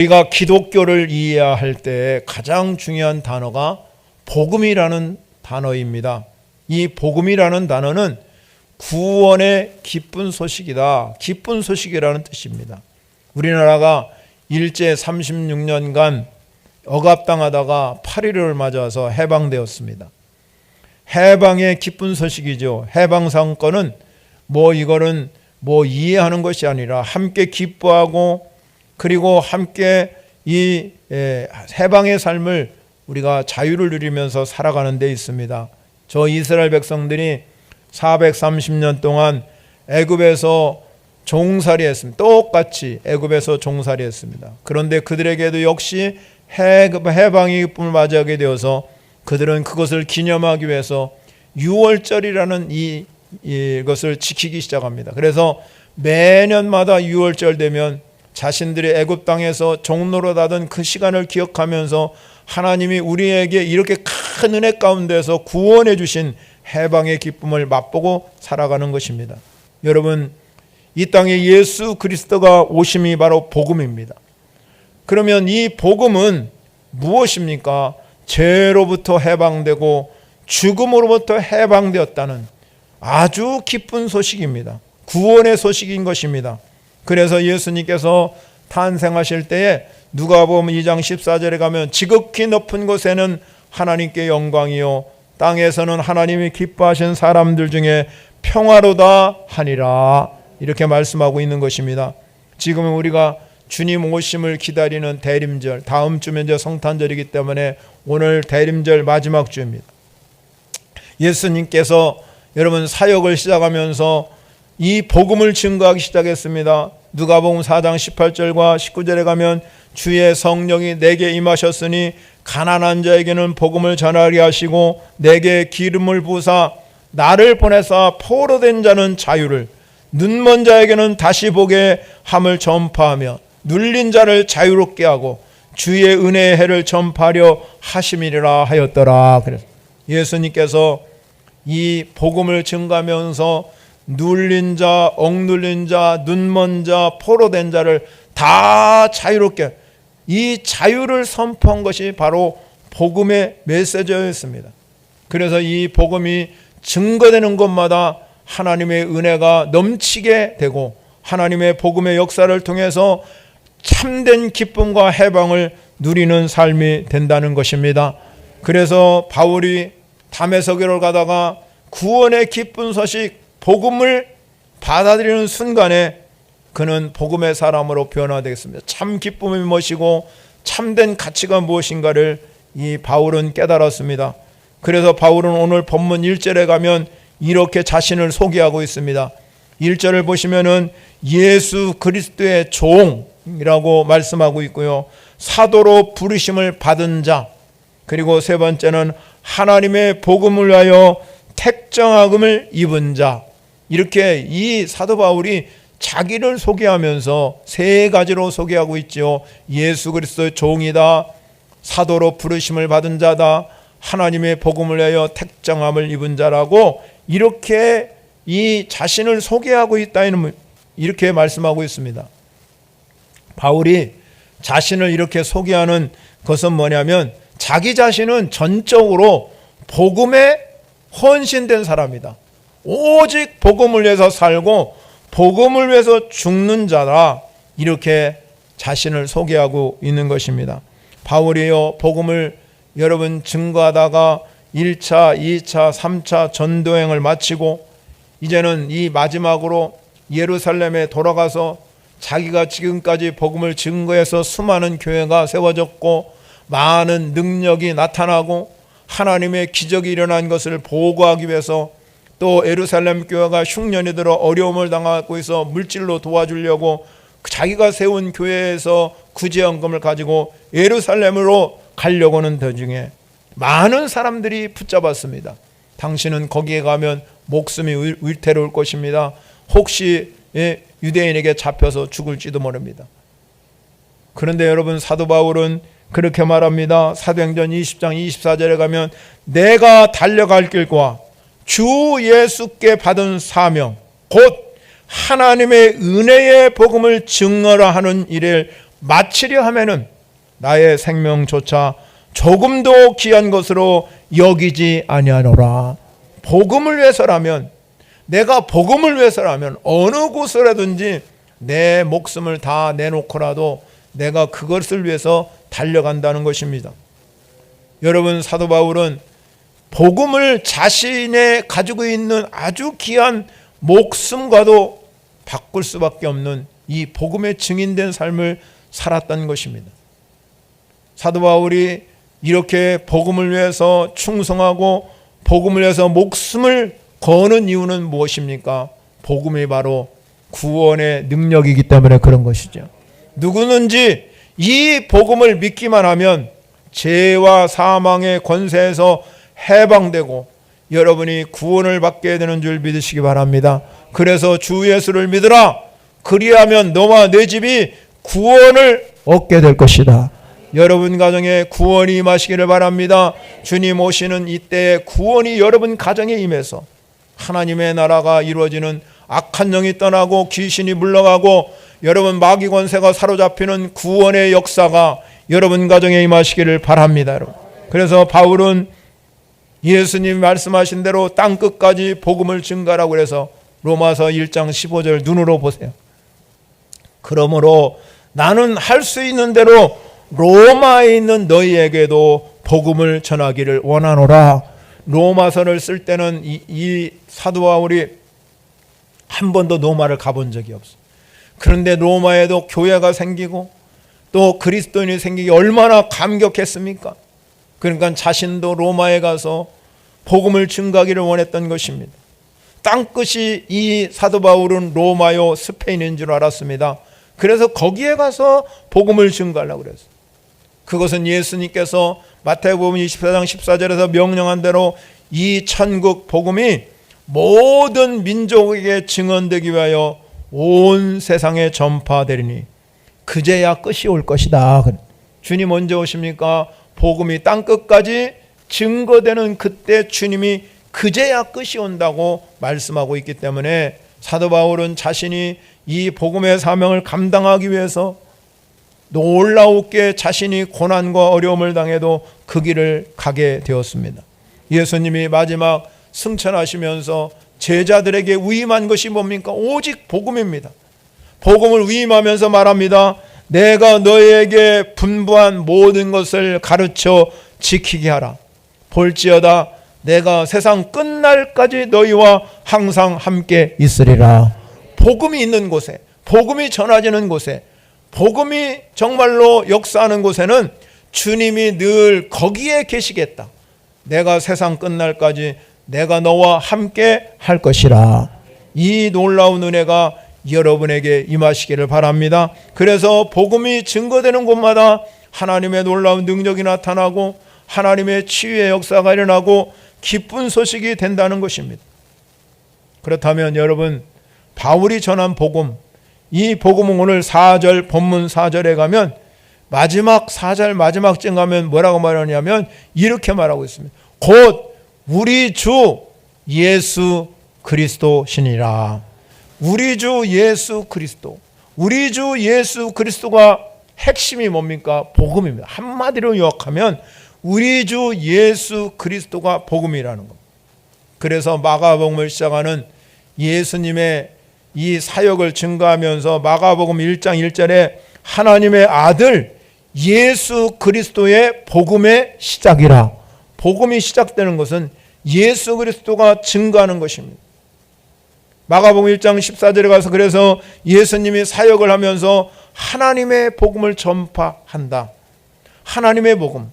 우리가 기독교를 이해할 때 가장 중요한 단어가 복음이라는 단어입니다. 이 복음이라는 단어는 구원의 기쁜 소식이다. 기쁜 소식이라는 뜻입니다. 우리나라가 일제 36년간 억압당하다가 8.15를 맞아서 해방되었습니다. 해방의 기쁜 소식이죠. 해방 사건은 이거는 이해하는 것이 아니라 함께 기뻐하고 그리고 함께 이 해방의 삶을 우리가 자유를 누리면서 살아가는 데 있습니다. 저 이스라엘 백성들이 430년 동안 애굽에서 종살이했습니다. 똑같이 애굽에서 종살이했습니다. 그런데 그들에게도 역시 해방의 기쁨을 맞이하게 되어서 그들은 그것을 기념하기 위해서 유월절이라는 이것을 지키기 시작합니다. 그래서 매년마다 유월절 되면 자신들이 애굽 땅에서 종노릇하던 그 시간을 기억하면서 하나님이 우리에게 이렇게 큰 은혜 가운데서 구원해 주신 해방의 기쁨을 맛보고 살아가는 것입니다. 여러분, 이 땅에 예수 그리스도가 오심이 바로 복음입니다. 그러면 이 복음은 무엇입니까? 죄로부터 해방되고 죽음으로부터 해방되었다는 아주 기쁜 소식입니다. 구원의 소식인 것입니다. 그래서 예수님께서 탄생하실 때에 누가복음 2장 14절에 가면 지극히 높은 곳에는 하나님께 영광이요 땅에서는 하나님이 기뻐하신 사람들 중에 평화로다 하니라, 이렇게 말씀하고 있는 것입니다. 지금은 우리가 주님 오심을 기다리는 대림절, 다음 주면 이제 성탄절이기 때문에 오늘 대림절 마지막 주입니다. 예수님께서 여러분 사역을 시작하면서 이 복음을 증거하기 시작했습니다. 누가복음 4장 18절과 19절에 가면 주의 성령이 내게 임하셨으니 가난한 자에게는 복음을 전하게 하시고 내게 기름을 부으사 나를 보내사 포로된 자는 자유를, 눈먼 자에게는 다시 보게 함을 전파하며 눌린 자를 자유롭게 하고 주의 은혜의 해를 전파하려 하심이라 하였더라. 그래서 예수님께서 이 복음을 증거하면서 눌린 자, 억눌린 자, 눈먼 자, 포로된 자를 다 자유롭게, 이 자유를 선포한 것이 바로 복음의 메시지였습니다. 그래서 이 복음이 증거되는 곳마다 하나님의 은혜가 넘치게 되고 하나님의 복음의 역사를 통해서 참된 기쁨과 해방을 누리는 삶이 된다는 것입니다. 그래서 바울이 다메섹으로 가다가 구원의 기쁜 소식, 복음을 받아들이는 순간에 그는 복음의 사람으로 변화되겠습니다. 참 기쁨이 무엇이고 참된 가치가 무엇인가를 이 바울은 깨달았습니다. 그래서 바울은 오늘 본문 1절에 가면 이렇게 자신을 소개하고 있습니다. 1절을 보시면은 예수 그리스도의 종이라고 말씀하고 있고요, 사도로 부르심을 받은 자, 그리고 세 번째는 하나님의 복음을 위하여 택정함을 입은 자, 이렇게 이 사도 바울이 자기를 소개하면서 세 가지로 소개하고 있죠. 예수 그리스도의 종이다, 사도로 부르심을 받은 자다, 하나님의 복음을 위하여 택정함을 입은 자라고 이렇게 이 자신을 소개하고 있다, 이렇게 말씀하고 있습니다. 바울이 자신을 이렇게 소개하는 것은 뭐냐면 자기 자신은 전적으로 복음에 헌신된 사람이다. 오직 복음을 위해서 살고 복음을 위해서 죽는 자다, 이렇게 자신을 소개하고 있는 것입니다. 바울이요, 복음을 여러분 증거하다가 1차, 2차, 3차 전도행을 마치고 이제는 이 마지막으로 예루살렘에 돌아가서 자기가 지금까지 복음을 증거해서 수많은 교회가 세워졌고 많은 능력이 나타나고 하나님의 기적이 일어난 것을 보고하기 위해서, 또 예루살렘 교회가 흉년이 들어 어려움을 당하고 있어 물질로 도와주려고 자기가 세운 교회에서 구제연금을 가지고 예루살렘으로 가려고 하는 도중에 많은 사람들이 붙잡았습니다. 당신은 거기에 가면 목숨이 위태로울 것입니다. 혹시 유대인에게 잡혀서 죽을지도 모릅니다. 그런데 여러분, 사도 바울은 그렇게 말합니다. 사도행전 20장 24절에 가면 내가 달려갈 길과 주 예수께 받은 사명 곧 하나님의 은혜의 복음을 증거라 하는 일을 마치려 하면은 나의 생명조차 조금도 귀한 것으로 여기지 아니하노라. 복음을 위해서라면, 내가 복음을 위해서라면 어느 곳으로든지 내 목숨을 다 내놓고라도 내가 그것을 위해서 달려간다는 것입니다. 여러분, 사도 바울은 복음을 자신의 가지고 있는 아주 귀한 목숨과도 바꿀 수밖에 없는 이 복음의 증인된 삶을 살았던 것입니다. 사도 바울이 이렇게 복음을 위해서 충성하고 복음을 위해서 목숨을 거는 이유는 무엇입니까? 복음이 바로 구원의 능력이기 때문에 그런 것이죠. 누구든지 이 복음을 믿기만 하면 죄와 사망의 권세에서 해방되고 여러분이 구원을 받게 되는 줄 믿으시기 바랍니다. 그래서 주 예수를 믿으라. 그리하면 너와 내 집이 구원을 얻게 될 것이다. 여러분 가정에 구원이 임하시기를 바랍니다. 주님 오시는 이때에 구원이 여러분 가정에 임해서 하나님의 나라가 이루어지는, 악한 영이 떠나고 귀신이 물러가고 여러분 마귀 권세가 사로잡히는 구원의 역사가 여러분 가정에 임하시기를 바랍니다. 여러분. 그래서 바울은 예수님 말씀하신 대로 땅끝까지 복음을 증가하라고 해서 로마서 1장 15절 눈으로 보세요. 그러므로 나는 할 수 있는 대로 로마에 있는 너희에게도 복음을 전하기를 원하노라. 로마서를 쓸 때는 이 사도 바울이 한 번도 로마를 가본 적이 없어. 그런데 로마에도 교회가 생기고 또 그리스도인이 생기기 얼마나 감격했습니까? 그러니까 자신도 로마에 가서 복음을 증가하기를 원했던 것입니다. 땅끝이 이 사도 바울은 로마요 스페인인 줄 알았습니다. 그래서 거기에 가서 복음을 증가하려고 그랬어요. 그것은 예수님께서 마태복음 24장 14절에서 명령한 대로 이 천국 복음이 모든 민족에게 증언되기 위하여 온 세상에 전파되리니 그제야 끝이 올 것이다. 주님 언제 오십니까? 복음이 땅끝까지 증거되는 그때 주님이 그제야 끝이 온다고 말씀하고 있기 때문에 사도 바울은 자신이 이 복음의 사명을 감당하기 위해서 놀라우게 자신이 고난과 어려움을 당해도 그 길을 가게 되었습니다. 예수님이 마지막 승천하시면서 제자들에게 위임한 것이 뭡니까? 오직 복음입니다. 복음을 위임하면서 말합니다. 내가 너희에게 분부한 모든 것을 가르쳐 지키게 하라. 볼지어다 내가 세상 끝날까지 너희와 항상 함께 있으리라. 복음이 있는 곳에, 복음이 전해지는 곳에, 복음이 정말로 역사하는 곳에는 주님이 늘 거기에 계시겠다. 내가 세상 끝날까지 내가 너와 함께 할 것이라. 이 놀라운 은혜가 여러분에게 임하시기를 바랍니다. 그래서 복음이 증거되는 곳마다 하나님의 놀라운 능력이 나타나고 하나님의 치유의 역사가 일어나고 기쁜 소식이 된다는 것입니다. 그렇다면 여러분, 바울이 전한 복음, 이 복음은 오늘 4절 본문 4절에 가면 마지막 4절 마지막쯤 가면 뭐라고 말하냐면 이렇게 말하고 있습니다. 곧 우리 주 예수 그리스도시니라. 우리 주 예수 그리스도. 우리 주 예수 그리스도가 핵심이 뭡니까? 복음입니다. 한마디로 요약하면 우리 주 예수 그리스도가 복음이라는 겁니다. 그래서 마가복음을 시작하는 예수님의 이 사역을 증거하면서 마가복음 1장 1절에 하나님의 아들 예수 그리스도의 복음의 시작이라. 복음이 시작되는 것은 예수 그리스도가 증거하는 것입니다. 마가복음 1장 14절에 가서 그래서 예수님이 사역을 하면서 하나님의 복음을 전파한다. 하나님의 복음.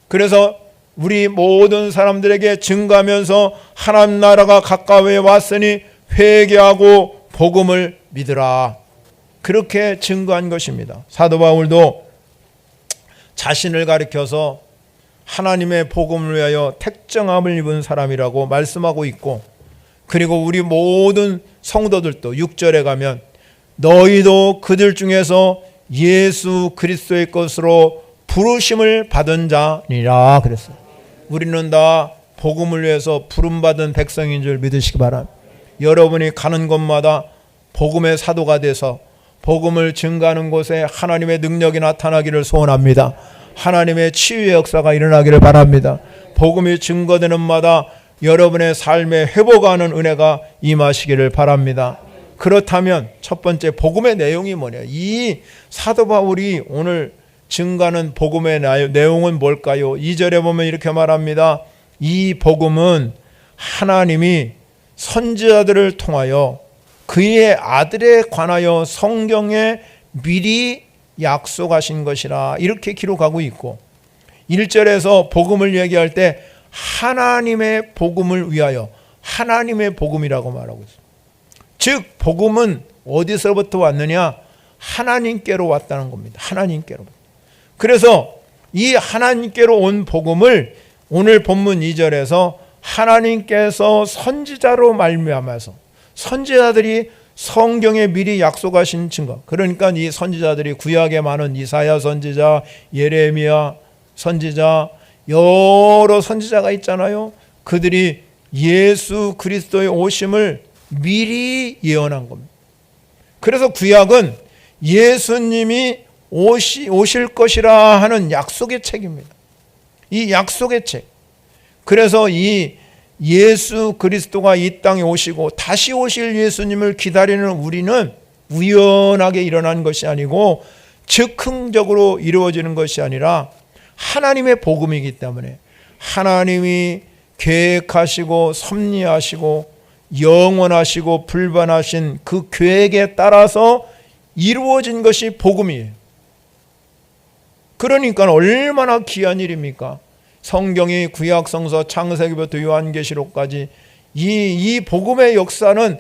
그래서 우리 모든 사람들에게 증거하면서 하나님 나라가 가까이 왔으니 회개하고 복음을 믿으라. 그렇게 증거한 것입니다. 사도 바울도 자신을 가리켜서 하나님의 복음을 위하여 택정함을 입은 사람이라고 말씀하고 있고, 그리고 우리 모든 성도들도 6절에 가면 너희도 그들 중에서 예수 그리스도의 것으로 부르심을 받은 자니라 그랬어요. 우리는 다 복음을 위해서 부름받은 백성인 줄 믿으시기 바랍니다. 여러분이 가는 곳마다 복음의 사도가 돼서 복음을 증가하는 곳에 하나님의 능력이 나타나기를 소원합니다. 하나님의 치유의 역사가 일어나기를 바랍니다. 복음이 증거되는 마다 여러분의 삶에 회복하는 은혜가 임하시기를 바랍니다. 그렇다면 첫 번째 복음의 내용이 뭐냐? 이 사도 바울이 오늘 증가하는 복음의 내용은 뭘까요? 2절에 보면 이렇게 말합니다. 이 복음은 하나님이 선지자들을 통하여 그의 아들에 관하여 성경에 미리 약속하신 것이라 이렇게 기록하고 있고, 1절에서 복음을 얘기할 때 하나님의 복음을 위하여, 하나님의 복음이라고 말하고 있습니다. 즉 복음은 어디서부터 왔느냐? 하나님께로 왔다는 겁니다. 하나님께로. 그래서 이 하나님께로 온 복음을 오늘 본문 2절에서 하나님께서 선지자로 말미암아서, 선지자들이 성경에 미리 약속하신 증거, 그러니까 이 선지자들이 구약에 많은 이사야 선지자, 예레미야 선지자, 여러 선지자가 있잖아요. 그들이 예수 그리스도의 오심을 미리 예언한 겁니다. 그래서 구약은 예수님이 오실 것이라 하는 약속의 책입니다. 이 약속의 책. 그래서 이 예수 그리스도가 이 땅에 오시고 다시 오실 예수님을 기다리는 우리는 우연하게 일어난 것이 아니고 즉흥적으로 이루어지는 것이 아니라 하나님의 복음이기 때문에 하나님이 계획하시고 섭리하시고 영원하시고 불변하신 그 계획에 따라서 이루어진 것이 복음이에요. 그러니까 얼마나 귀한 일입니까? 성경이 구약성서 창세기부터 요한계시록까지 이 복음의 역사는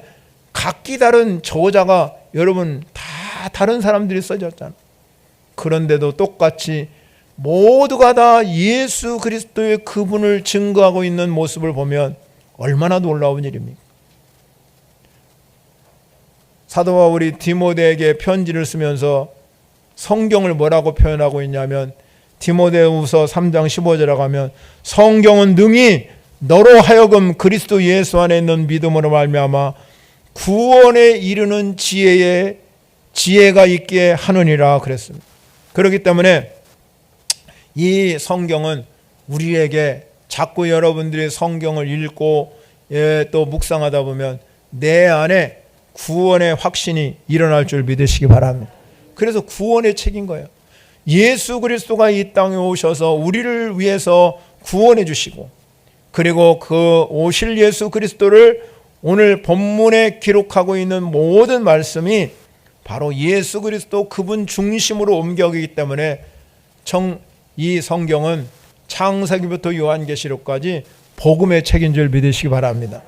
각기 다른 저자가 여러분 다 다른 사람들이 써졌잖아요. 그런데도 똑같이 모두가 다 예수 그리스도의 그분을 증거하고 있는 모습을 보면 얼마나 놀라운 일입니까? 사도 바울이 디모데에게 편지를 쓰면서 성경을 뭐라고 표현하고 있냐면, 디모데후서 3장 15절에 가면 성경은 능히 너로 하여금 그리스도 예수 안에 있는 믿음으로 말미암아 구원에 이르는 지혜가 있게 하느니라 그랬습니다. 그렇기 때문에 이 성경은 우리에게 자꾸 여러분들이 성경을 읽고 또 묵상하다 보면 내 안에 구원의 확신이 일어날 줄 믿으시기 바랍니다. 그래서 구원의 책인 거예요. 예수 그리스도가 이 땅에 오셔서 우리를 위해서 구원해 주시고, 그리고 그 오실 예수 그리스도를 오늘 본문에 기록하고 있는 모든 말씀이 바로 예수 그리스도 그분 중심으로 옮겨가기 때문에 이 성경은 창세기부터 요한계시록까지 복음의 책인 줄 믿으시기 바랍니다.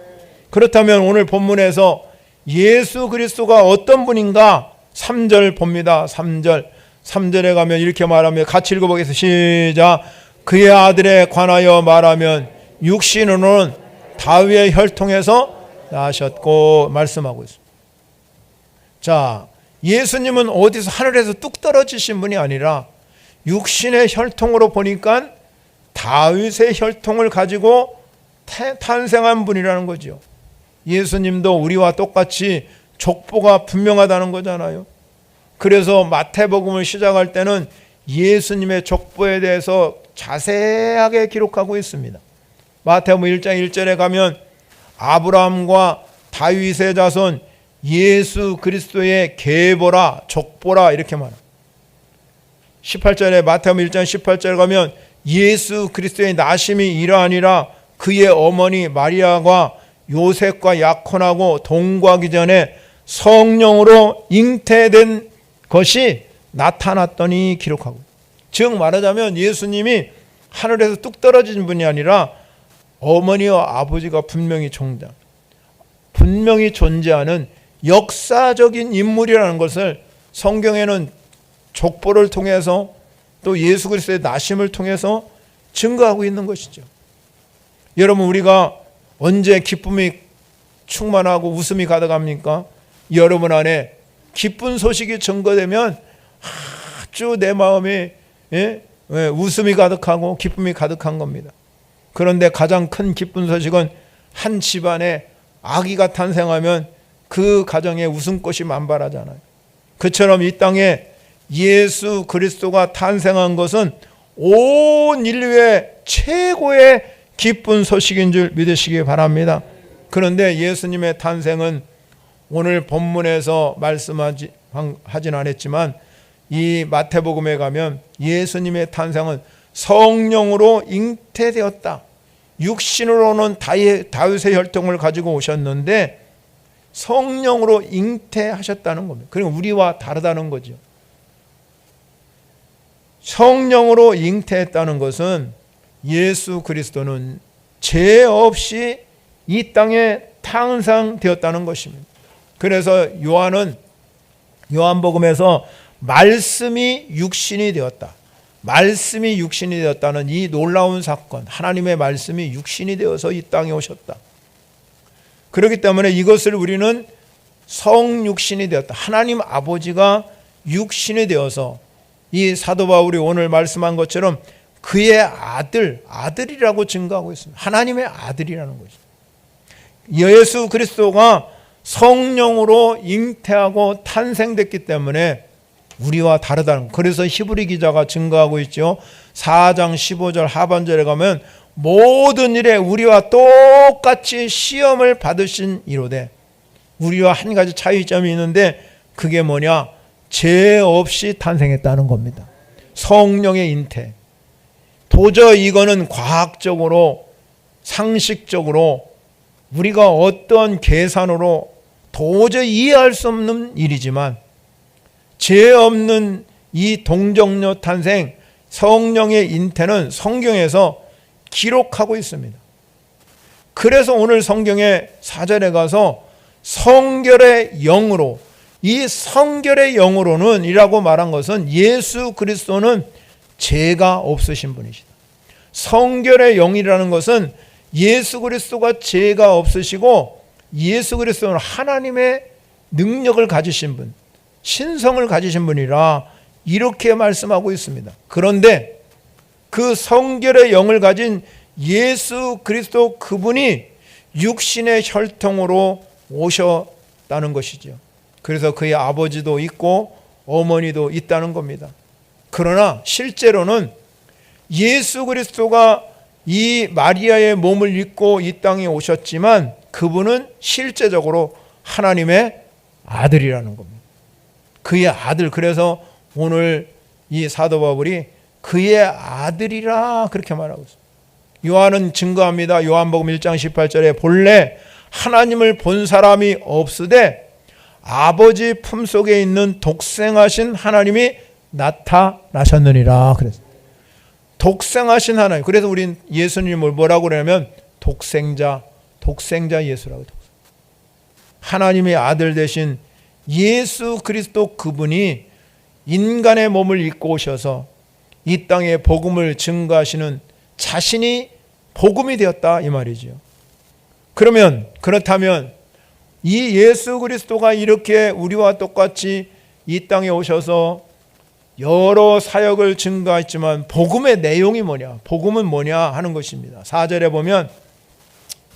그렇다면 오늘 본문에서 예수 그리스도가 어떤 분인가 3절 봅니다. 3절에 가면 이렇게 말하면 같이 읽어보겠습니다. 시작. 그의 아들에 관하여 말하면 육신으로는 다윗의 혈통에서 나셨고 말씀하고 있습니다. 자, 예수님은 어디서 하늘에서 뚝 떨어지신 분이 아니라 육신의 혈통으로 보니까 다윗의 혈통을 가지고 탄생한 분이라는 거죠. 예수님도 우리와 똑같이 족보가 분명하다는 거잖아요. 그래서 마태복음을 시작할 때는 예수님의 족보에 대해서 자세하게 기록하고 있습니다. 마태복음 1장 1절에 가면 아브라함과 다윗의 자손 예수 그리스도의 계보라 족보라 이렇게 말합니다. 18절에 마태복음 1장 18절에 가면 예수 그리스도의 나심이 이러하니라 그의 어머니 마리아가 요셉과 약혼하고 동거하기 전에 성령으로 잉태된 것이 나타났더니 기록하고, 즉 말하자면 예수님이 하늘에서 뚝 떨어진 분이 아니라 어머니와 아버지가 분명히 존재하는 역사적인 인물이라는 것을 성경에는 족보를 통해서 또 예수 그리스도의 나심을 통해서 증거하고 있는 것이죠. 여러분, 우리가 언제 기쁨이 충만하고 웃음이 가득합니까? 여러분 안에 기쁜 소식이 증거되면 아주 내 마음에 웃음이 가득하고 기쁨이 가득한 겁니다. 그런데 가장 큰 기쁜 소식은 한 집안에 아기가 탄생하면 그 가정에 웃음꽃이 만발하잖아요. 그처럼 이 땅에 예수 그리스도가 탄생한 것은 온 인류의 최고의 기쁜 소식인 줄 믿으시기 바랍니다. 그런데 예수님의 탄생은 오늘 본문에서 말씀하진 않았지만 이 마태복음에 가면 예수님의 탄생은 성령으로 잉태되었다. 육신으로는 다윗의 혈통을 가지고 오셨는데 성령으로 잉태하셨다는 겁니다. 그러니까 우리와 다르다는 거죠. 성령으로 잉태했다는 것은 예수 그리스도는 죄 없이 이 땅에 탄생되었다는 것입니다. 그래서 요한복음에서 말씀이 육신이 되었다. 말씀이 육신이 되었다는 이 놀라운 사건, 하나님의 말씀이 육신이 되어서 이 땅에 오셨다. 그렇기 때문에 이것을 우리는 성육신이 되었다. 하나님 아버지가 육신이 되어서 이 사도 바울이 오늘 말씀한 것처럼 그의 아들이라고 증거하고 있습니다. 하나님의 아들이라는 거죠. 예수 그리스도가 성령으로 잉태하고 탄생됐기 때문에 우리와 다르다는 거예요. 그래서 히브리 기자가 증거하고 있죠. 4장 15절 하반절에 가면 모든 일에 우리와 똑같이 시험을 받으신 이로되, 우리와 한 가지 차이점이 있는데 그게 뭐냐? 죄 없이 탄생했다는 겁니다. 성령의 잉태. 도저히 이거는 과학적으로 상식적으로 우리가 어떤 계산으로 도저히 이해할 수 없는 일이지만 죄 없는 이 동정녀 탄생, 성령의 잉태는 성경에서 기록하고 있습니다. 그래서 오늘 성경의 4절에 가서 성결의 영으로, 이 성결의 영으로는 이라고 말한 것은 예수 그리스도는 죄가 없으신 분이시다. 성결의 영이라는 것은 예수 그리스도가 죄가 없으시고 예수 그리스도는 하나님의 능력을 가지신 분, 신성을 가지신 분이라 이렇게 말씀하고 있습니다. 그런데 그 성결의 영을 가진 예수 그리스도 그분이 육신의 혈통으로 오셨다는 것이죠. 그래서 그의 아버지도 있고 어머니도 있다는 겁니다. 그러나 실제로는 예수 그리스도가 이 마리아의 몸을 입고 이 땅에 오셨지만 그분은 실제적으로 하나님의 아들이라는 겁니다. 그의 아들. 그래서 오늘 이 사도 바울이 그의 아들이라 그렇게 말하고 있습니다. 요한은 증거합니다. 요한복음 1장 18절에 본래 하나님을 본 사람이 없으되 아버지 품속에 있는 독생하신 하나님이 나타나셨느니라 그랬어요. 독생하신 하나님. 그래서 우린 예수님을 뭐라고 그러냐면 독생자 예수라고. 하나님의 아들 되신 예수 그리스도 그분이 인간의 몸을 입고 오셔서 이 땅에 복음을 증거하시는 자신이 복음이 되었다 이 말이죠. 그렇다면 이 예수 그리스도가 이렇게 우리와 똑같이 이 땅에 오셔서 여러 사역을 증거했지만 복음의 내용이 뭐냐? 복음은 뭐냐 하는 것입니다. 4절에 보면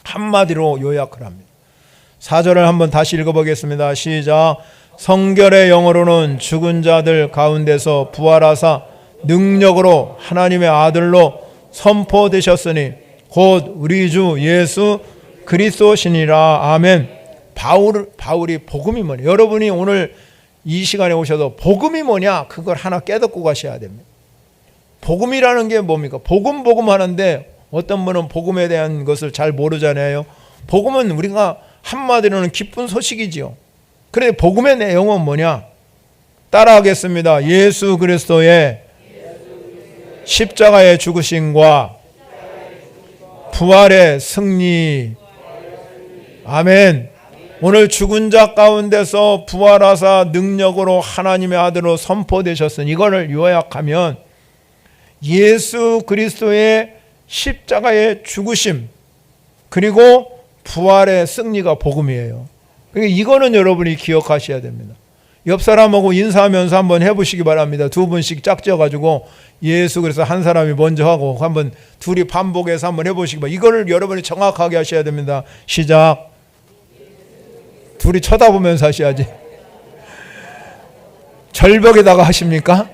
한마디로 요약을 합니다. 4절을 한번 다시 읽어보겠습니다. 시작. 성결의 영으로는 죽은 자들 가운데서 부활하사 능력으로 하나님의 아들로 선포되셨으니 곧 우리 주 예수 그리스도시니라. 아멘. 바울이 복음이 뭐냐? 여러분이 오늘 이 시간에 오셔서 복음이 뭐냐? 그걸 하나 깨닫고 가셔야 됩니다. 복음이라는 게 뭡니까? 복음 하는데 어떤 분은 복음에 대한 것을 잘 모르잖아요. 복음은 우리가 한마디로는 기쁜 소식이지요. 그런데 복음의 내용은 뭐냐? 따라하겠습니다. 예수 그리스도의 십자가의 죽으심과 부활의 승리. 아멘. 오늘 죽은 자 가운데서 부활하사 능력으로 하나님의 아들로 선포되셨으니 이거를 요약하면 예수 그리스도의 십자가의 죽으심 그리고 부활의 승리가 복음이에요. 그러니까 이거는 여러분이 기억하셔야 됩니다. 옆 사람하고 인사하면서 한번 해보시기 바랍니다. 두 분씩 짝지어가지고 예수 그리스도 한 사람이 먼저 하고 한번 둘이 반복해서 한번 해보시기 바랍니다. 이거를 여러분이 정확하게 하셔야 됩니다. 시작. 둘이 쳐다보면서 하셔야지. 절벽에다가 하십니까?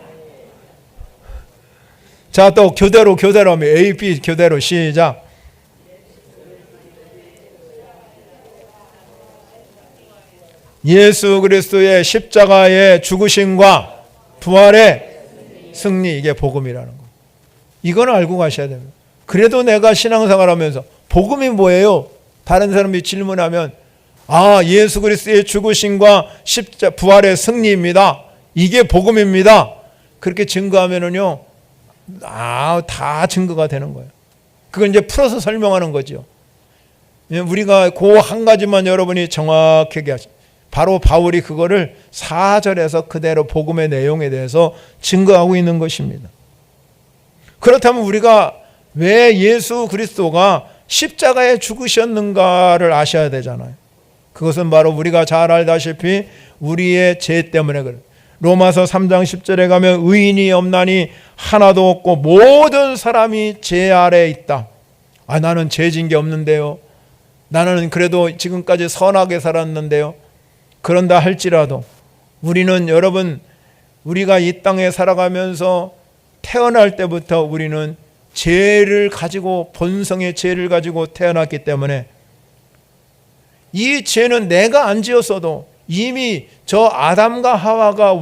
자, 또 교대로 하면 A, B 교대로 시작. 예수 그리스도의 십자가의 죽으심과 부활의 승리, 이게 복음이라는 거. 이건 알고 가셔야 됩니다. 그래도 내가 신앙생활 하면서 복음이 뭐예요? 다른 사람이 질문하면 예수 그리스도의 죽으심과 부활의 승리입니다. 이게 복음입니다. 그렇게 증거하면은요, 다 증거가 되는 거예요. 그건 이제 풀어서 설명하는 거죠. 우리가 그 한 가지만 여러분이 정확하게 하십시오. 바로 바울이 그거를 4절에서 그대로 복음의 내용에 대해서 증거하고 있는 것입니다. 그렇다면 우리가 왜 예수 그리스도가 십자가에 죽으셨는가를 아셔야 되잖아요. 그것은 바로 우리가 잘 알다시피 우리의 죄 때문에 그래요. 로마서 3장 10절에 가면 의인이 없나니 하나도 없고 모든 사람이 죄 아래에 있다. 나는 죄진 게 없는데요. 나는 그래도 지금까지 선하게 살았는데요. 그런다 할지라도 우리는, 여러분, 우리가 이 땅에 살아가면서 태어날 때부터 우리는 죄를 가지고, 본성의 죄를 가지고 태어났기 때문에 이 죄는 내가 안 지었어도 이미 저 아담과 하와가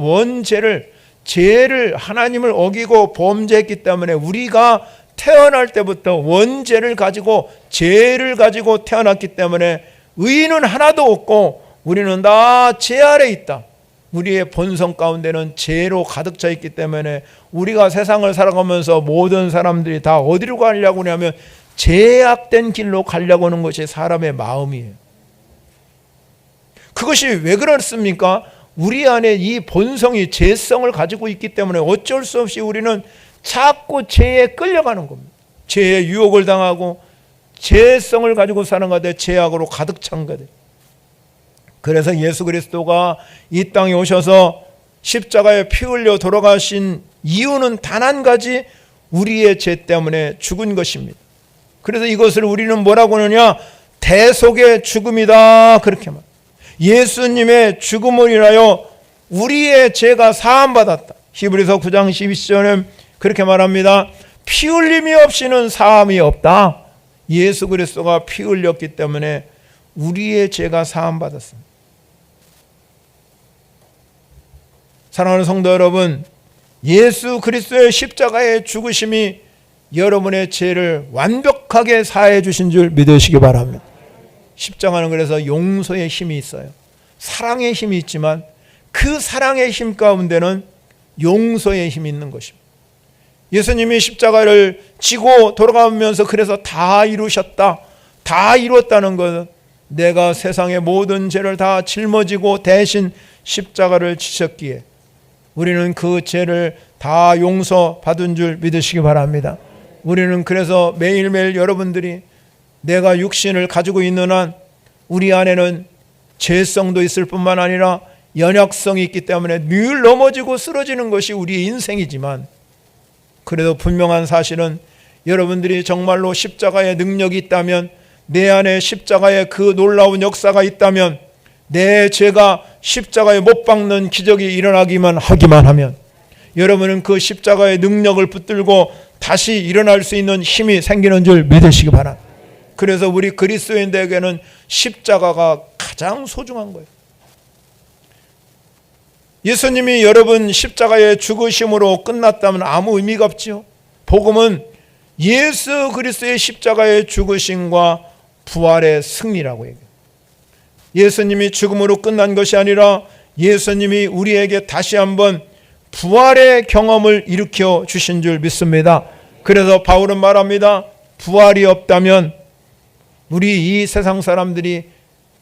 죄를 하나님을 어기고 범죄했기 때문에 우리가 태어날 때부터 원죄를 가지고, 죄를 가지고 태어났기 때문에 의인은 하나도 없고 우리는 다 죄 아래 있다. 우리의 본성 가운데는 죄로 가득 차 있기 때문에 우리가 세상을 살아가면서 모든 사람들이 다 어디로 가려고 하냐면 죄악된 길로 가려고 하는 것이 사람의 마음이에요. 그것이 왜 그렇습니까? 우리 안에 이 본성이 죄성을 가지고 있기 때문에 어쩔 수 없이 우리는 자꾸 죄에 끌려가는 겁니다. 죄의 유혹을 당하고 죄성을 가지고 사는 가운데 죄악으로 가득 찬 거예요. 그래서 예수 그리스도가 이 땅에 오셔서 십자가에 피 흘려 돌아가신 이유는 단 한 가지, 우리의 죄 때문에 죽은 것입니다. 그래서 이것을 우리는 뭐라고 하느냐? 대속의 죽음이다, 그렇게 말합니다. 예수님의 죽음을 인하여 우리의 죄가 사함받았다. 히브리서 9장 12절에 그렇게 말합니다. 피 흘림이 없이는 사함이 없다. 예수 그리스도가 피 흘렸기 때문에 우리의 죄가 사함받았습니다. 사랑하는 성도 여러분, 예수 그리스도의 십자가의 죽으심이 여러분의 죄를 완벽하게 사해 주신 줄 믿으시기 바랍니다. 십자가는 그래서 용서의 힘이 있어요. 사랑의 힘이 있지만 그 사랑의 힘 가운데는 용서의 힘이 있는 것입니다. 예수님이 십자가를 지고 돌아가면서 그래서 다 이루셨다, 다 이뤘다는 것은 내가 세상의 모든 죄를 다 짊어지고 대신 십자가를 지셨기에 우리는 그 죄를 다 용서받은 줄 믿으시기 바랍니다. 우리는 그래서 매일매일 여러분들이 내가 육신을 가지고 있는 한 우리 안에는 죄성도 있을 뿐만 아니라 연약성이 있기 때문에 늘 넘어지고 쓰러지는 것이 우리의 인생이지만, 그래도 분명한 사실은 여러분들이 정말로 십자가의 능력이 있다면, 내 안에 십자가의 그 놀라운 역사가 있다면, 내 죄가 십자가에 못 박는 기적이 일어나기만 하면 여러분은 그 십자가의 능력을 붙들고 다시 일어날 수 있는 힘이 생기는 줄 믿으시기 바랍니다. 그래서 우리 그리스도인들에게는 십자가가 가장 소중한 거예요. 예수님이 여러분 십자가의 죽으심으로 끝났다면 아무 의미가 없지요. 복음은 예수 그리스도의 십자가의 죽으심과 부활의 승리라고 얘기해요. 예수님이 죽음으로 끝난 것이 아니라 예수님이 우리에게 다시 한번 부활의 경험을 일으켜 주신 줄 믿습니다. 그래서 바울은 말합니다. 부활이 없다면 우리 이 세상 사람들이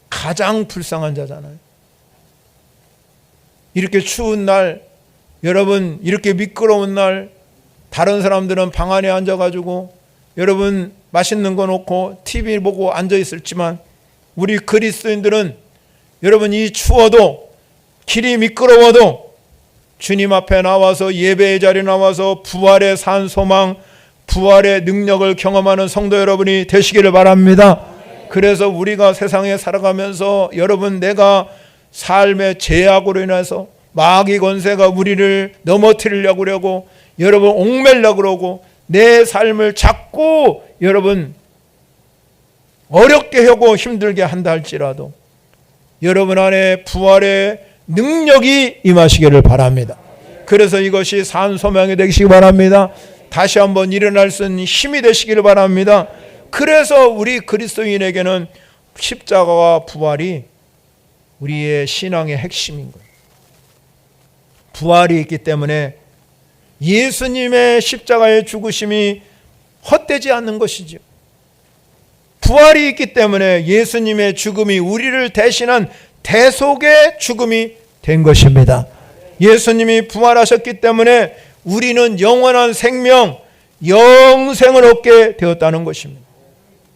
가장 불쌍한 자잖아요. 이렇게 추운 날, 여러분 이렇게 미끄러운 날, 다른 사람들은 방 안에 앉아가지고 여러분 맛있는 거 놓고 TV 보고 앉아있을지만 우리 그리스도인들은 여러분 이 추워도, 길이 미끄러워도 주님 앞에 나와서, 예배의 자리에 나와서 부활의 산 소망, 부활의 능력을 경험하는 성도 여러분이 되시기를 바랍니다. 그래서 우리가 세상에 살아가면서 여러분 내가 삶의 죄악으로 인해서 마귀 권세가 우리를 넘어뜨리려고 그러고 여러분 옥매려고 그러고 내 삶을 자꾸 여러분 어렵게 하고 힘들게 한다 할지라도 여러분 안에 부활의 능력이 임하시기를 바랍니다. 그래서 이것이 산소명이 되시기 바랍니다. 다시 한번 일어날 수 있는 힘이 되시기를 바랍니다. 그래서 우리 그리스도인에게는 십자가와 부활이 우리의 신앙의 핵심인 거예요. 부활이 있기 때문에 예수님의 십자가의 죽으심이 헛되지 않는 것이죠. 부활이 있기 때문에 예수님의 죽음이 우리를 대신한 대속의 죽음이 된 것입니다. 예수님이 부활하셨기 때문에 우리는 영원한 생명, 영생을 얻게 되었다는 것입니다.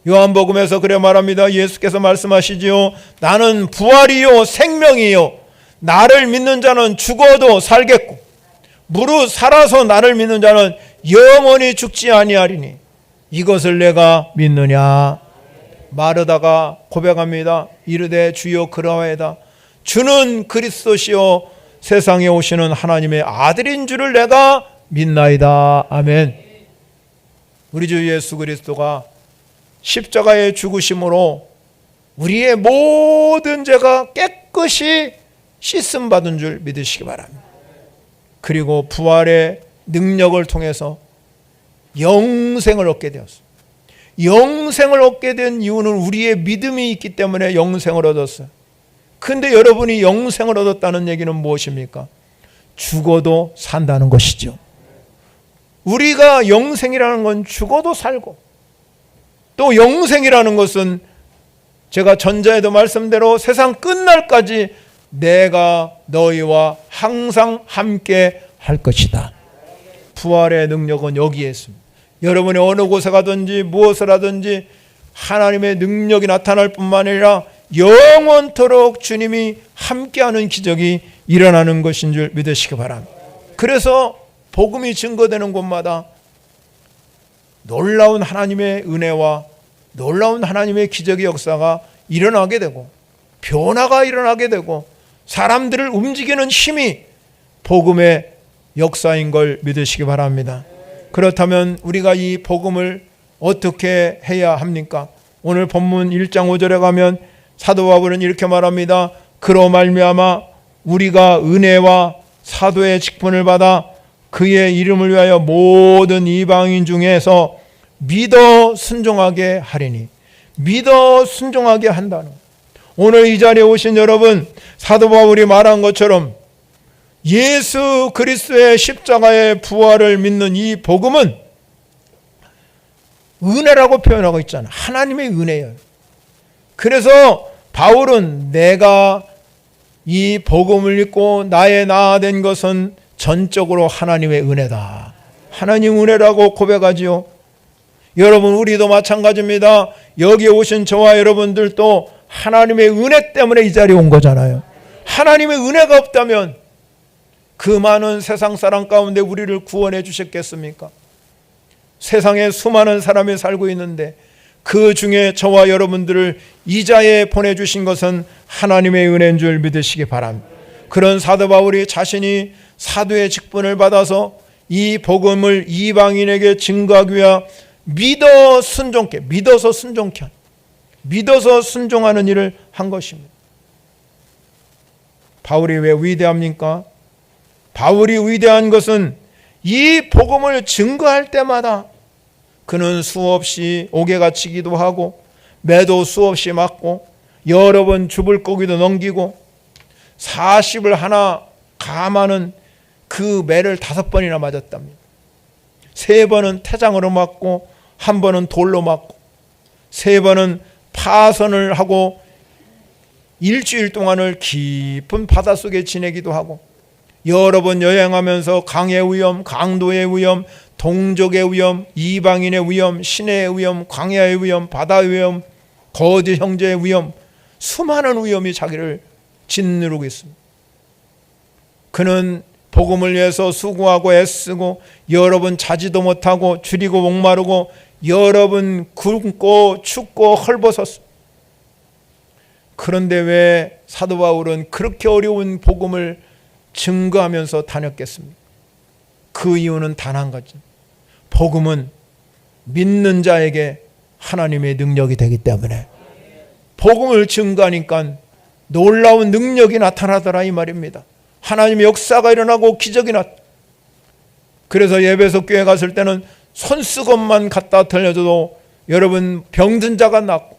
요한복음에서 그래 말합니다. 예수께서 말씀하시지요. 나는 부활이요 생명이요. 나를 믿는 자는 죽어도 살겠고 무릇 살아서 나를 믿는 자는 영원히 죽지 아니하리니 이것을 내가 믿느냐. 마르다가 고백합니다. 이르되 주여 그러하이다. 주는 그리스도시요 세상에 오시는 하나님의 아들인 줄을 내가 믿나이다. 아멘. 우리 주 예수 그리스도가 십자가의 죽으심으로 우리의 모든 죄가 깨끗이 씻음 받은 줄 믿으시기 바랍니다. 그리고 부활의 능력을 통해서 영생을 얻게 되었습니다. 영생을 얻게 된 이유는 우리의 믿음이 있기 때문에 영생을 얻었어요. 근데 여러분이 영생을 얻었다는 얘기는 무엇입니까? 죽어도 산다는 것이죠. 우리가 영생이라는 건 죽어도 살고 또 영생이라는 것은 제가 전자에도 말씀대로 세상 끝날까지 내가 너희와 항상 함께 할 것이다. 부활의 능력은 여기에 있습니다. 여러분이 어느 곳에 가든지 무엇을 하든지 하나님의 능력이 나타날 뿐만 아니라 영원토록 주님이 함께하는 기적이 일어나는 것인 줄 믿으시기 바랍니다. 그래서 복음이 증거되는 곳마다 놀라운 하나님의 은혜와 놀라운 하나님의 기적의 역사가 일어나게 되고 변화가 일어나게 되고 사람들을 움직이는 힘이 복음의 역사인 걸 믿으시기 바랍니다. 그렇다면 우리가 이 복음을 어떻게 해야 합니까? 오늘 본문 1장 5절에 가면 사도 바울은 이렇게 말합니다. 그로 말미암아 우리가 은혜와 사도의 직분을 받아 그의 이름을 위하여 모든 이방인 중에서 믿어 순종하게 하리니. 믿어 순종하게 한다는. 오늘 이 자리에 오신 여러분, 사도 바울이 말한 것처럼 예수 그리스도의 십자가의 부활을 믿는 이 복음은 은혜라고 표현하고 있잖아요. 하나님의 은혜예요. 그래서 바울은 내가 이 복음을 믿고 나의 나 된 것은 전적으로 하나님의 은혜다. 하나님 은혜라고 고백하지요. 여러분 우리도 마찬가지입니다. 여기 오신 저와 여러분들도 하나님의 은혜 때문에 이 자리에 온 거잖아요. 하나님의 은혜가 없다면 그 많은 세상 사람 가운데 우리를 구원해 주셨겠습니까? 세상에 수많은 사람이 살고 있는데 그 중에 저와 여러분들을 이 자리에 보내주신 것은 하나님의 은혜인 줄 믿으시기 바랍니다. 그런 사도 바울이 자신이 사도의 직분을 받아서 이 복음을 이방인에게 증거하기 위해 믿어서 순종하는 일을 한 것입니다. 바울이 왜 위대합니까? 바울이 위대한 것은 이 복음을 증거할 때마다 그는 수없이 옥에 갇히기도 하고 매도 수없이 맞고 여러 번 주불고기도 넘기고 40을 하나 감하는 그 매를 5번이나 맞았답니다. 3번은 태장으로 맞고 1번은 돌로 맞고 3번은 파선을 하고 일주일 동안을 깊은 바닷속에 지내기도 하고 여러 번 여행하면서 강의 위험, 강도의 위험, 동족의 위험, 이방인의 위험, 시내의 위험, 광야의 위험, 바다의 위험, 거짓 형제의 위험, 수많은 위험이 자기를 짓누르고 있습니다. 그는 복음을 위해서 수고하고 애쓰고 여러 번 자지도 못하고 줄이고 목마르고 여러 번 굶고 춥고 헐벗었습니다. 그런데 왜 사도 바울은 그렇게 어려운 복음을 증거하면서 다녔겠습니까? 그 이유는 단 한 가지. 복음은 믿는 자에게 하나님의 능력이 되기 때문에 복음을 증거하니까 놀라운 능력이 나타나더라 이 말입니다. 하나님의 역사가 일어나고 기적이 그래서 예배석 교회 갔을 때는 손수건만 갖다 들려줘도 여러분 병든 자가 낫고,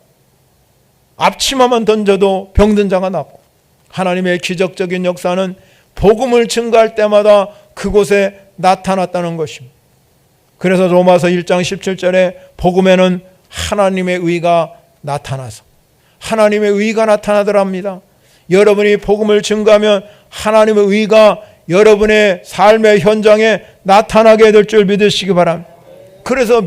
앞치마만 던져도 병든 자가 낫고, 하나님의 기적적인 역사는 복음을 증거할 때마다 그곳에 나타났다는 것입니다. 그래서 로마서 1장 17절에 복음에는 하나님의 의가 나타나서 하나님의 의가 나타나더랍니다. 여러분이 복음을 증거하면 하나님의 의가 여러분의 삶의 현장에 나타나게 될 줄 믿으시기 바랍니다. 그래서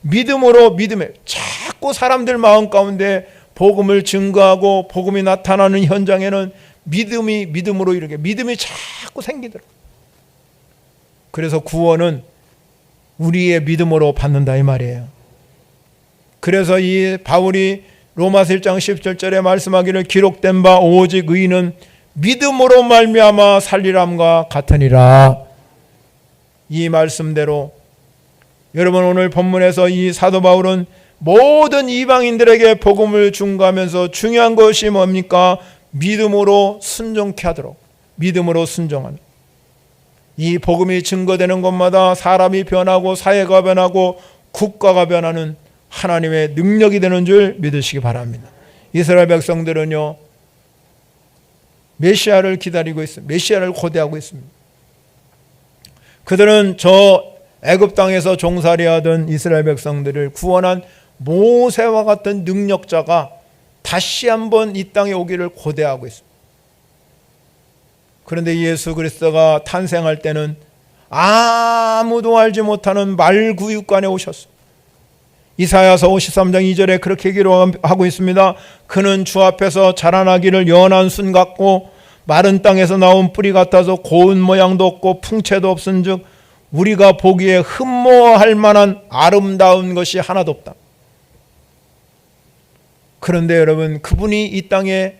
믿음으로 자꾸 사람들 마음 가운데 복음을 증거하고 복음이 나타나는 현장에는 믿음으로 이렇게 믿음이 자꾸 생기더라고요. 그래서 구원은 우리의 믿음으로 받는다 이 말이에요. 그래서 이 바울이 로마서 1장 17절에 말씀하기를 기록된 바 오직 의인은 믿음으로 말미암아 살리람과 같으니라. 이 말씀대로 여러분 오늘 본문에서 이 사도 바울은 모든 이방인들에게 복음을 증거하면서 중요한 것이 뭡니까? 믿음으로 순종케 하도록, 믿음으로 순종하는. 이 복음이 증거되는 곳마다 사람이 변하고 사회가 변하고 국가가 변하는 하나님의 능력이 되는 줄 믿으시기 바랍니다. 이스라엘 백성들은요 메시아를 기다리고 있습니다. 메시아를 고대하고 있습니다. 그들은 저 애굽 땅에서 종살이하던 이스라엘 백성들을 구원한 모세와 같은 능력자가 다시 한번 이 땅에 오기를 고대하고 있습니다. 그런데 예수 그리스도가 탄생할 때는 아무도 알지 못하는 말구육간에 오셨습니다. 이사야서 53장 2절에 그렇게 기록하고 있습니다. 그는 주 앞에서 자라나기를 연한 순 같고 마른 땅에서 나온 뿌리 같아서 고운 모양도 없고 풍채도 없은즉 우리가 보기에 흠모할 만한 아름다운 것이 하나도 없다. 그런데 여러분 그분이 이 땅에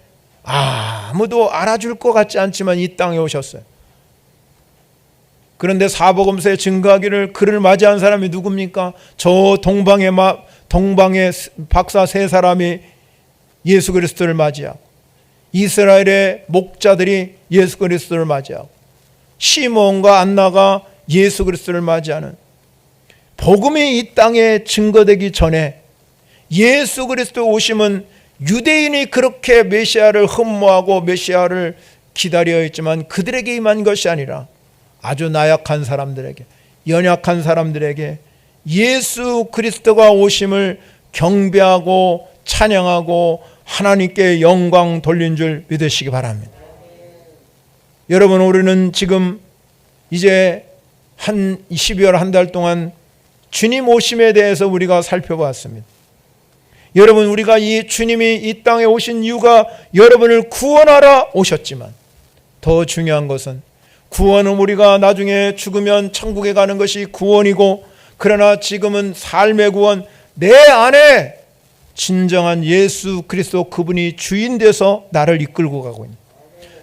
아무도 알아줄 것 같지 않지만 이 땅에 오셨어요. 그런데 사복음서에 증거하기를 그를 맞이한 사람이 누굽니까? 저 동방의 박사 세 사람이 예수 그리스도를 맞이하고 이스라엘의 목자들이 예수 그리스도를 맞이하고 시몬과 안나가 예수 그리스도를 맞이하는 복음이 이 땅에 증거되기 전에 예수 그리스도 오심은 유대인이 그렇게 메시아를 흠모하고 메시아를 기다려 있지만 그들에게 임한 것이 아니라 아주 나약한 사람들에게, 연약한 사람들에게 예수 그리스도가 오심을 경배하고 찬양하고 하나님께 영광 돌린 줄 믿으시기 바랍니다. 여러분 우리는 지금 이제 한 12월 한 달 동안 주님 오심에 대해서 우리가 살펴봤습니다. 여러분 우리가 이 주님이 이 땅에 오신 이유가 여러분을 구원하러 오셨지만 더 중요한 것은 구원은 우리가 나중에 죽으면 천국에 가는 것이 구원이고 그러나 지금은 삶의 구원 내 안에 진정한 예수 그리스도 그분이 주인 돼서 나를 이끌고 가고 있는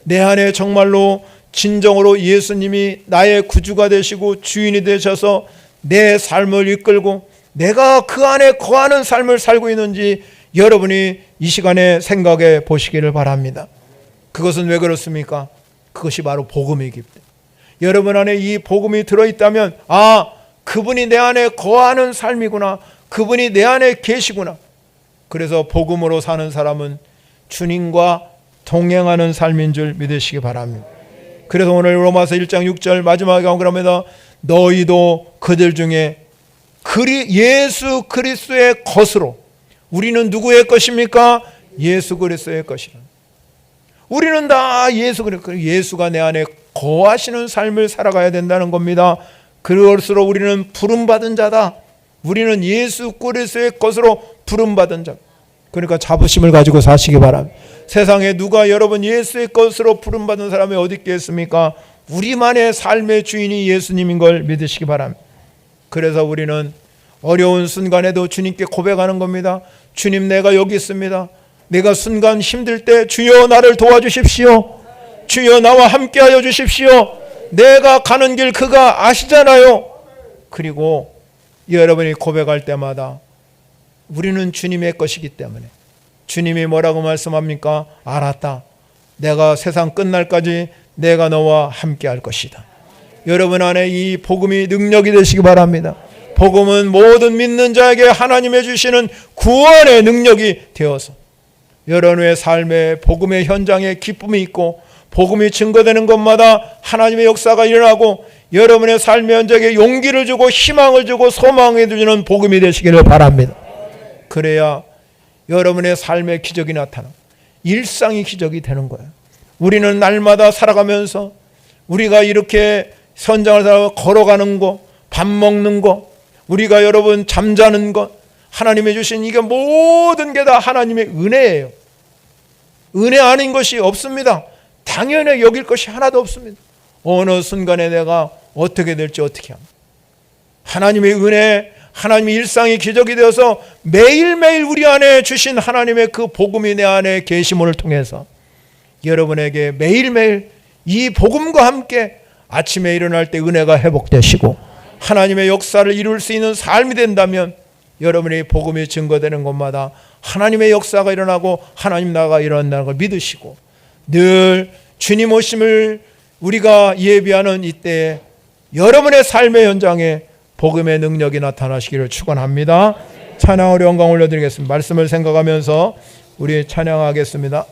내 안에 정말로 진정으로 예수님이 나의 구주가 되시고 주인이 되셔서 내 삶을 이끌고 내가 그 안에 거하는 삶을 살고 있는지 여러분이 이 시간에 생각해 보시기를 바랍니다. 그것은 왜 그렇습니까? 그것이 바로 복음이기 때문에 여러분 안에 이 복음이 들어있다면 그분이 내 안에 거하는 삶이구나, 그분이 내 안에 계시구나. 그래서 복음으로 사는 사람은 주님과 동행하는 삶인 줄 믿으시기 바랍니다. 그래서 오늘 로마서 1장 6절 마지막에 가면 그럽니다. 너희도 그들 중에 예수 그리스도의 것으로, 우리는 누구의 것입니까? 예수 그리스도의 것이라. 우리는 다 예수가 내 안에 거하시는 삶을 살아가야 된다는 겁니다. 그럴수록 우리는 부름받은 자다. 우리는 예수 그리스도의 것으로 부름받은 자. 그러니까 자부심을 가지고 사시기 바랍니다. 세상에 누가 여러분 예수의 것으로 부름받은 사람이 어디 있겠습니까? 우리만의 삶의 주인이 예수님인 걸 믿으시기 바랍니다. 그래서 우리는 어려운 순간에도 주님께 고백하는 겁니다. 주님, 내가 여기 있습니다. 내가 순간 힘들 때 주여 나를 도와주십시오. 주여 나와 함께하여 주십시오. 내가 가는 길 그가 아시잖아요. 그리고 여러분이 고백할 때마다 우리는 주님의 것이기 때문에 주님이 뭐라고 말씀합니까? 알았다. 내가 세상 끝날까지 내가 너와 함께할 것이다. 여러분 안에 이 복음이 능력이 되시기 바랍니다. 복음은 모든 믿는 자에게 하나님의 주시는 구원의 능력이 되어서 여러분의 삶에 복음의 현장에 기쁨이 있고 복음이 증거되는 것마다 하나님의 역사가 일어나고 여러분의 삶의 현장에 용기를 주고 희망을 주고 소망을 주는 복음이 되시기를 바랍니다. 그래야 여러분의 삶의 기적이 나타나 일상이 기적이 되는 거예요. 우리는 날마다 살아가면서 우리가 이렇게 선장을 살아 걸어가는 거, 밥 먹는 거, 우리가 여러분 잠자는 것, 하나님이 주신 이게 모든 게 다 하나님의 은혜예요. 은혜 아닌 것이 없습니다. 당연히 여길 것이 하나도 없습니다. 어느 순간에 내가 어떻게 될지 어떻게 합니까? 하나님의 은혜, 하나님의 일상이 기적이 되어서 매일매일 우리 안에 주신 하나님의 그 복음이 내 안에 계심을 통해서 여러분에게 매일매일 이 복음과 함께 아침에 일어날 때 은혜가 회복되시고 하나님의 역사를 이룰 수 있는 삶이 된다면 여러분의 복음이 증거되는 곳마다 하나님의 역사가 일어나고 하나님 나라가 일어난다는 걸 믿으시고 늘 주님 오심을 우리가 예비하는 이때에 여러분의 삶의 현장에 복음의 능력이 나타나시기를 축원합니다. 찬양으로 영광 올려드리겠습니다. 말씀을 생각하면서 우리 찬양하겠습니다.